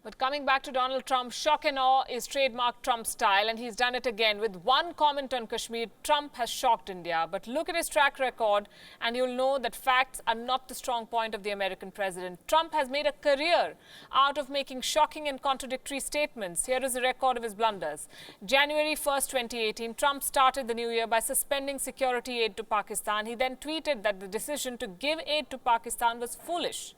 But coming back to Donald Trump, shock and awe is trademark Trump style, and he's done it again. With one comment on Kashmir, Trump has shocked India. But look at his track record, and you'll know that facts are not the strong point of the American president. Trump has made a career out of making shocking and contradictory statements. Here is a record of his blunders. January 1st, 2018, Trump started the new year by suspending security aid to Pakistan. He then tweeted that the decision to give aid to Pakistan was foolish.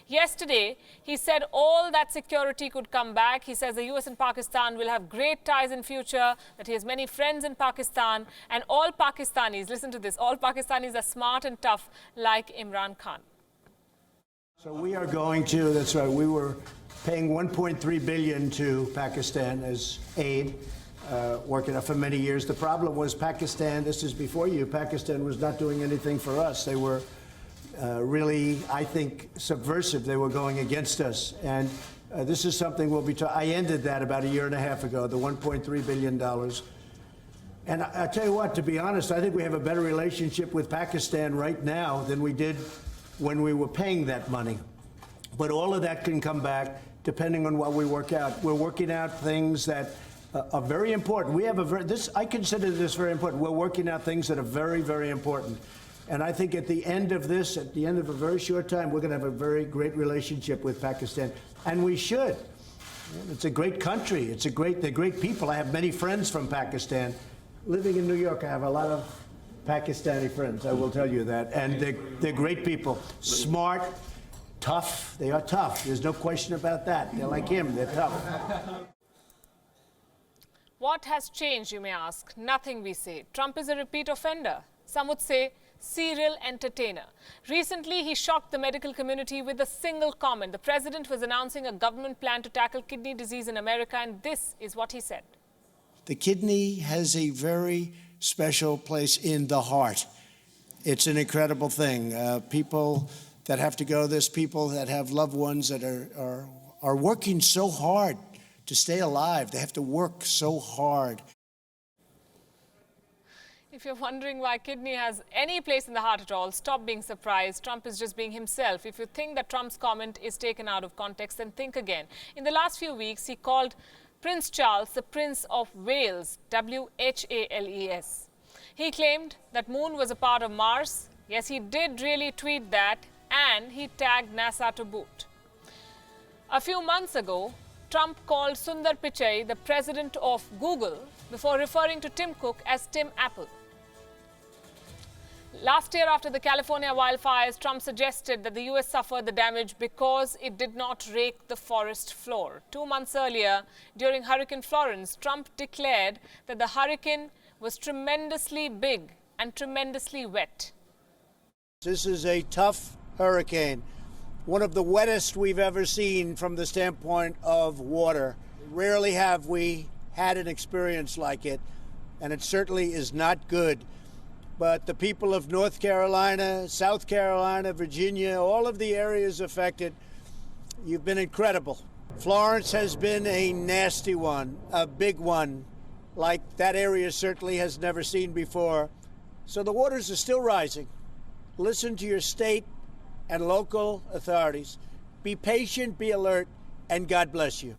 Yesterday, he said all that security could come back. He says the US and Pakistan will have great ties in future, that he has many friends in Pakistan, and all Pakistanis, listen to this, all Pakistanis are smart and tough like Imran Khan. So we are going to, that's right, we were paying $1.3 billion to Pakistan as aid, working out for many years. The problem was Pakistan, this is before you, Pakistan was not doing anything for us. They were really, I think, subversive. They were going against us. And this is something we'll be I ended that about a year and a half ago, the $1.3 billion. And I tell you what, to be honest, I think we have a better relationship with Pakistan right now than we did when we were paying that money. But all of that can come back depending on what we work out. We're working out things that are very important. We have I consider this very important. We're working out things that are very, very important. And I think at the end of this, at the end of a very short time, we're going to have a very great relationship with Pakistan. And we should. It's a great country. They're great people. I have many friends from Pakistan. Living in New York, I have a lot of Pakistani friends, I will tell you that. And they're great people. Smart, tough. They are tough. There's no question about that. They're like him. They're tough. What has changed, you may ask? Nothing, we say. Trump is a repeat offender. Some would say serial entertainer. Recently, he shocked the medical community with a single comment. The president was announcing a government plan to tackle kidney disease in America, and this is what he said. The kidney has a very special place in the heart. It's an incredible thing. People that have to go, there's people that have loved ones that are working so hard to stay alive. They have to work so hard. If you're wondering why kidney has any place in the heart at all, stop being surprised. Trump is just being himself. If you think that Trump's comment is taken out of context, then think again. In the last few weeks, he called Prince Charles the Prince of Wales, W-H-A-L-E-S. He claimed that Moon was a part of Mars. Yes, he did really tweet that, and he tagged NASA to boot. A few months ago, Trump called Sundar Pichai the president of Google before referring to Tim Cook as Tim Apple. Last year, after the California wildfires, Trump suggested that the US suffered the damage because it did not rake the forest floor. 2 months earlier, during Hurricane Florence, Trump declared that the hurricane was tremendously big and tremendously wet. This is a tough hurricane, one of the wettest we've ever seen from the standpoint of water. Rarely have we had an experience like it, and it certainly is not good. But the people of North Carolina, South Carolina, Virginia, all of the areas affected, you've been incredible. Florence has been a nasty one, a big one, like that area certainly has never seen before. So the waters are still rising. Listen to your state and local authorities. Be patient, be alert, and God bless you.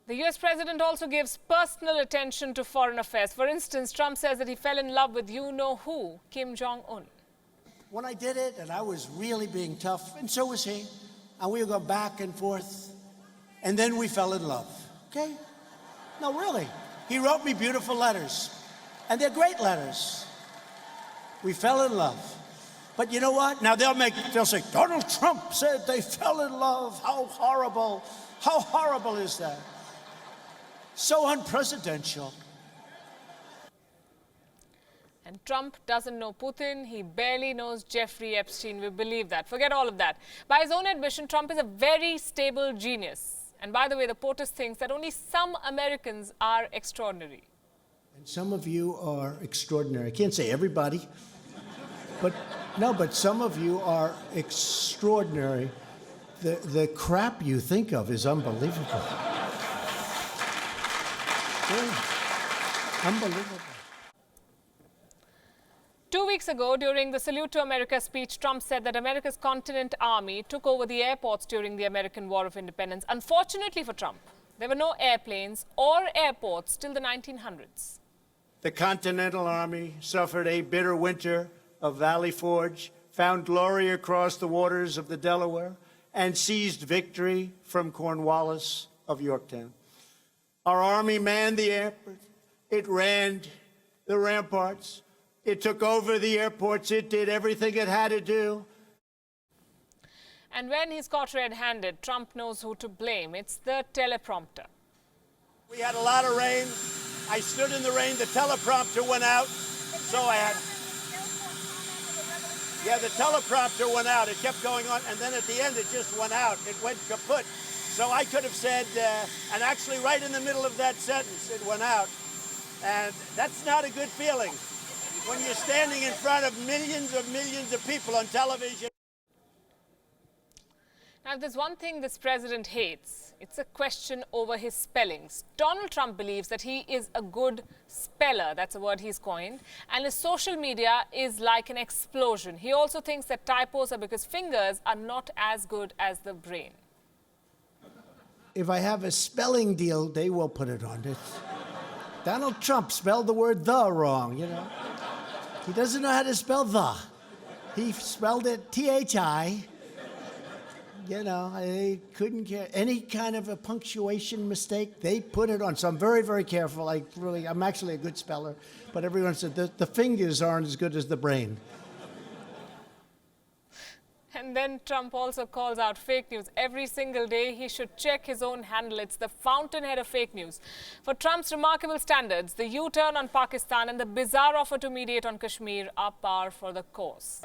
The US president also gives personal attention to foreign affairs. For instance, Trump says that he fell in love with you-know-who, Kim Jong-un. When I did it, and I was really being tough, and so was he, and we would go back and forth, and then we fell in love, okay? No, really. He wrote me beautiful letters, and they're great letters. We fell in love. But you know what? Now they'll say, Donald Trump said they fell in love. How horrible. How horrible is that? So unprecedented. And Trump doesn't know Putin. He barely knows Jeffrey Epstein. We believe that. Forget all of that. By his own admission, Trump is a very stable genius. And by the way, the POTUS thinks that only some Americans are extraordinary. And some of you are extraordinary. I can't say everybody. But no, but some of you are extraordinary. The crap you think of is unbelievable. Unbelievable. 2 weeks weeks ago, during the Salute to America speech, Trump said that America's Continental Army took over the airports during the American War of Independence. Unfortunately for Trump, there were no airplanes or airports till the 1900s. The Continental Army suffered a bitter winter of Valley Forge, found glory across the waters of the Delaware, and seized victory from Cornwallis of Yorktown. Our Army manned the airport. It ran the ramparts. It took over the airports. It did everything it had to do. And when he's caught red-handed, Trump knows who to blame. It's the teleprompter. We had a lot of rain. I stood in the rain. The teleprompter went out. So I had... Yeah, the teleprompter went out. It kept going on. And then at the end, it just went out. It went kaput. So I could have said, and actually right in the middle of that sentence, it went out. And that's not a good feeling when you're standing in front of millions of people on television. Now, if there's one thing this president hates, it's a question over his spellings. Donald Trump believes that he is a good speller, that's a word he's coined, and his social media is like an explosion. He also thinks that typos are because fingers are not as good as the brain. If I have a spelling deal, they will put it on. Donald Trump spelled the word "the" wrong, you know. He doesn't know how to spell "the." He spelled it T-H-I. You know, they couldn't care. Any kind of a punctuation mistake, they put it on. So I'm very, very careful. I'm actually a good speller. But everyone said the fingers aren't as good as the brain. And then Trump also calls out fake news. Every single day, he should check his own handle. It's the fountainhead of fake news. For Trump's remarkable standards, the U-turn on Pakistan and the bizarre offer to mediate on Kashmir are par for the course.